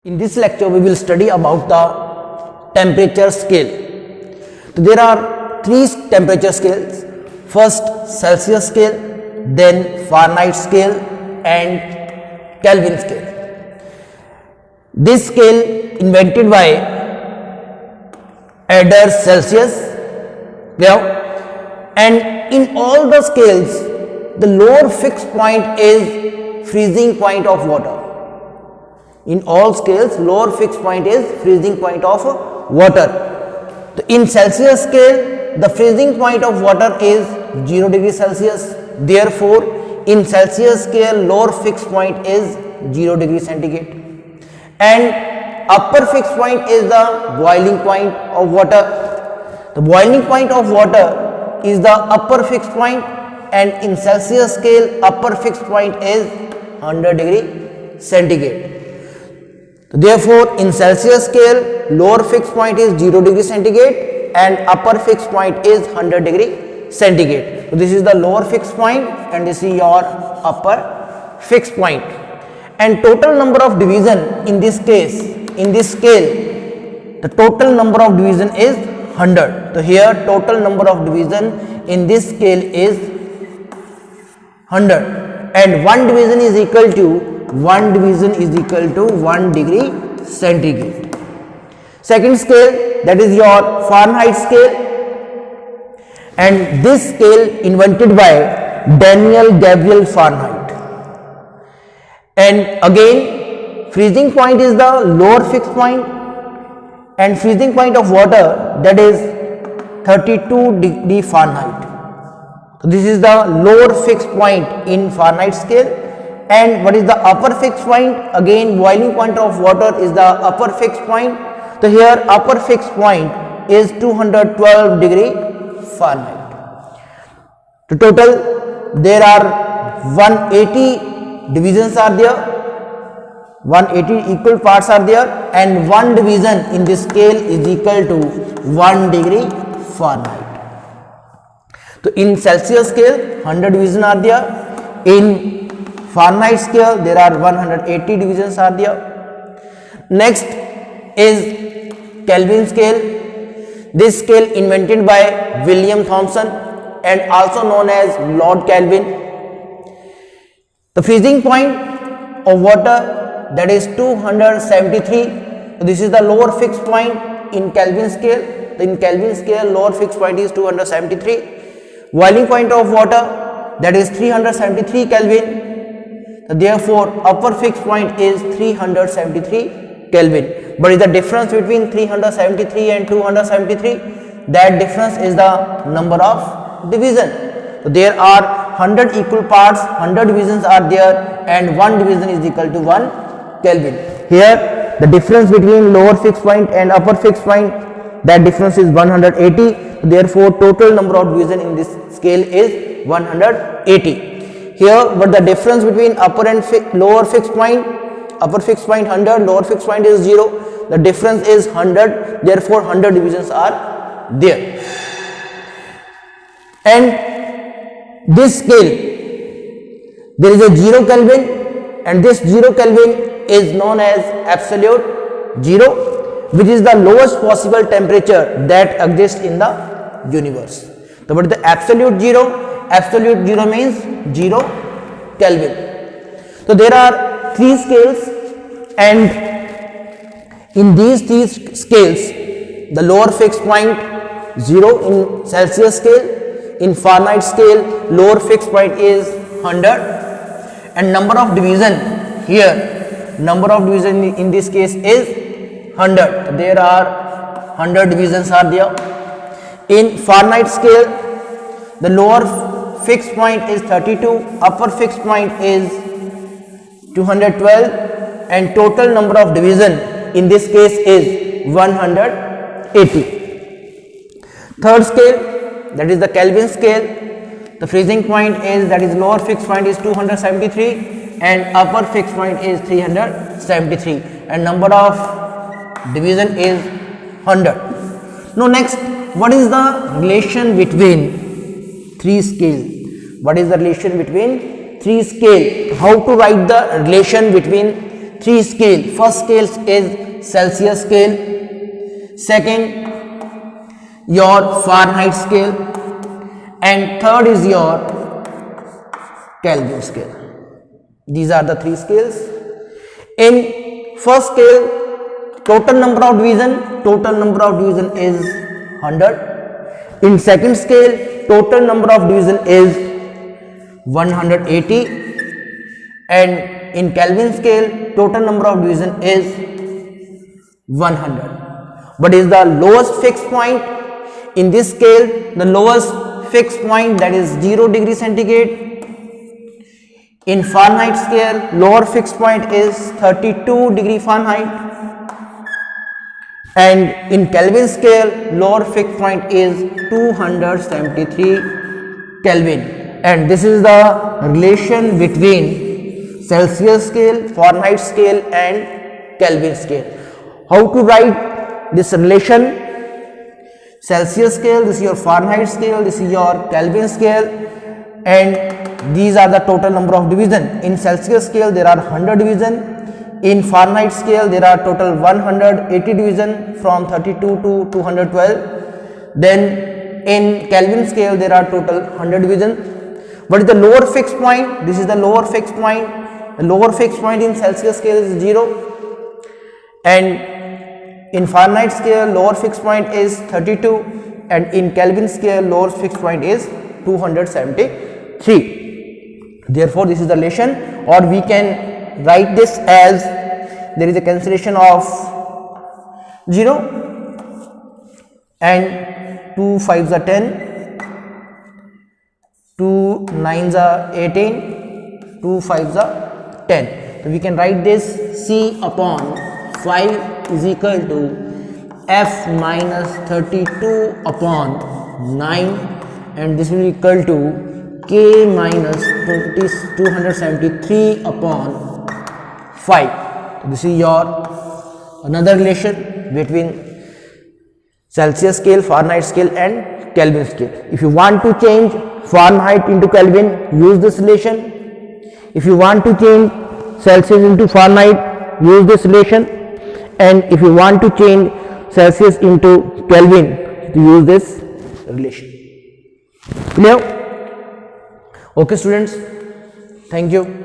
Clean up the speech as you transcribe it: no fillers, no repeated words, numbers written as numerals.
In this lecture, we will study about the temperature scale. So there are three temperature scales. First, Celsius scale, then Fahrenheit scale and Kelvin scale. This scale invented by Adair Celsius. And in all the scales, the lower fixed point is freezing point of water. In all scales, lower fixed point is freezing point of water. In Celsius scale, the freezing point of water is 0 degree Celsius. Therefore, in Celsius scale, lower fixed point is 0 degree centigrade. And upper fixed point is the boiling point of water. The boiling point of water is the upper fixed point, and in Celsius scale, upper fixed point is 100 degree centigrade. Therefore, in Celsius scale, lower fixed point is 0 degree centigrade and upper fixed point is 100 degree centigrade. So, this is the lower fixed point and this is your upper fixed point. And total number of division in this case, in this scale, the total number of division is 100. So, here total number of division in this scale is 100, and one division is equal to 1 degree centigrade. Second scale, that is your Fahrenheit scale, and this scale invented by Daniel Gabriel Fahrenheit. And again, freezing point is the lower fixed point, and freezing point of water, that is 32 degree Fahrenheit. So this is the lower fixed point in Fahrenheit scale. And what is the upper fixed point? Again, boiling point of water is the upper fixed point. So here upper fixed point is 212 degree Fahrenheit. To total, there are 180 divisions are there, 180 equal parts are there, and one division in this scale is equal to 1 degree Fahrenheit. So in Celsius scale, 100 divisions are there. In Fahrenheit scale, there are 180 divisions are there. Next is Kelvin scale. This scale invented by William Thomson and also known as Lord Kelvin. The freezing point of water, that is 273. This is the lower fixed point in Kelvin scale. In Kelvin scale, lower fixed point is 273. Boiling point of water, that is 373 Kelvin. Therefore, upper fixed point is 373 Kelvin. But is the difference between 373 and 273? That difference is the number of division. So there are 100 equal parts, 100 divisions are there, and one division is equal to 1 Kelvin. Here, the difference between lower fixed point and upper fixed point, that difference is 180. Therefore, total number of division in this scale is 180. Here, but the difference between upper and lower fixed point, upper fixed point 100, lower fixed point is 0. The difference is 100. Therefore, 100 divisions are there. And this scale, there is a 0 Kelvin, and this 0 Kelvin is known as absolute 0, which is the lowest possible temperature that exists in the universe. So, what is the absolute 0? Absolute 0 means 0 Kelvin. So, there are three scales, and in these three scales, the lower fixed point 0 in Celsius scale, in Fahrenheit scale, lower fixed point is 100, and number of division here, number of division in this case is 100. There are 100 divisions are there. In Fahrenheit scale, the lower fixed point is 32, upper fixed point is 212, and total number of division in this case is 180. Third scale, that is the Kelvin scale. The freezing point is, that is lower fixed point is 273 and upper fixed point is 373, and number of division is 100. Now next, what is the relation between three scale? What is the relation between three scale? How to write the relation between three scale. First scale is Celsius scale, second your Fahrenheit scale, and third is your Kelvin scale. These are the three scales. In first scale, total number of division is 100. In second scale, total number of division is 180, and in Kelvin scale, total number of division is 100. What is the lowest fixed point? In this scale, the lowest fixed point, that is 0 degree centigrade. In Fahrenheit scale, lower fixed point is 32 degree Fahrenheit, and in Kelvin scale, lower fixed point is 273 Kelvin. And this is the relation between Celsius scale, Fahrenheit scale, and Kelvin scale. How to write this relation? Celsius scale, this is your Fahrenheit scale, this is your Kelvin scale, and these are the total number of division. In Celsius scale, there are 100 division. In Fahrenheit scale, there are total 180 division from 32 to 212. Then in Kelvin scale, there are total 100 division. What is the lower fixed point? This is the lower fixed point. The lower fixed point in Celsius scale is 0, and in Fahrenheit scale, lower fixed point is 32, and in Kelvin scale, lower fixed point is 273. Therefore, this is the relation, or we can write this as there is a cancellation of 0, and 2 5s are 10, 2 9s are 18, 2 5s are 10. So we can write this C upon 5 is equal to F minus 32 upon 9, and this will be equal to K minus 273 upon 5. So this is your another relation between Celsius scale, Fahrenheit scale, and Kelvin scale. If you want to change Fahrenheit into Kelvin, use this relation. If you want to change Celsius into Fahrenheit, use this relation. And if you want to change Celsius into Kelvin, use this relation. Clear? Okay students, thank you.